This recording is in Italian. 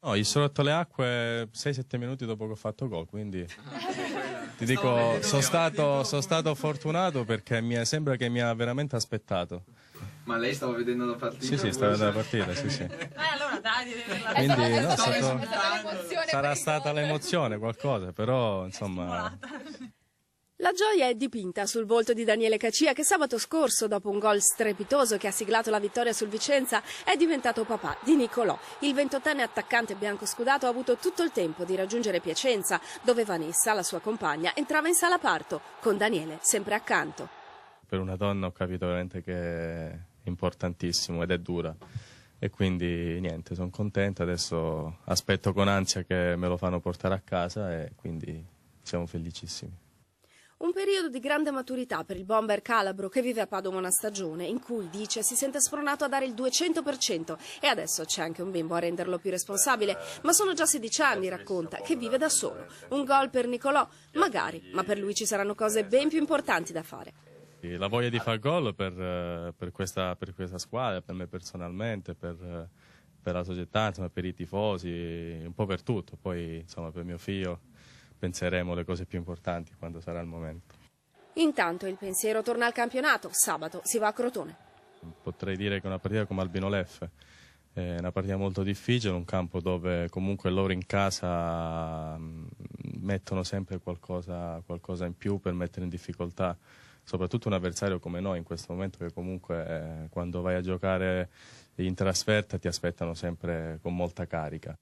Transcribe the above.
No, gli sono rotto le acque 6-7 minuti dopo che ho fatto gol, quindi ti dico, sono stato fortunato perché sembra che mi ha veramente aspettato. Ma lei stava vedendo la partita? Sì, stava vedendo la partita, sì. Allora dai, devi averla. Quindi no, sarà sarà stata l'emozione, qualcosa, però insomma... La gioia è dipinta sul volto di Daniele Cacia, che sabato scorso, dopo un gol strepitoso che ha siglato la vittoria sul Vicenza, è diventato papà di Nicolò. Il 28enne attaccante biancoscudato ha avuto tutto il tempo di raggiungere Piacenza, dove Vanessa, la sua compagna, entrava in sala parto, con Daniele sempre accanto. Per una donna ho capito veramente che è importantissimo ed è dura. E quindi niente, sono contento, adesso aspetto con ansia che me lo fanno portare a casa e quindi siamo felicissimi. Un periodo di grande maturità per il bomber calabro che vive a Padova una stagione in cui, dice, si sente spronato a dare il 200% e adesso c'è anche un bimbo a renderlo più responsabile. Ma sono già 16 anni, racconta, che vive da solo. Un gol per Nicolò, magari, ma per lui ci saranno cose ben più importanti da fare. La voglia di far gol per questa squadra, per me personalmente, per la società, insomma, per i tifosi, un po' per tutto. Poi insomma, per mio figlio penseremo le cose più importanti quando sarà il momento. Intanto il pensiero torna al campionato. Sabato si va a Crotone. Potrei dire che è una partita come Albino Leffe, è una partita molto difficile, un campo dove comunque loro in casa mettono sempre qualcosa in più per mettere in difficoltà soprattutto un avversario come noi in questo momento, che comunque quando vai a giocare in trasferta ti aspettano sempre con molta carica.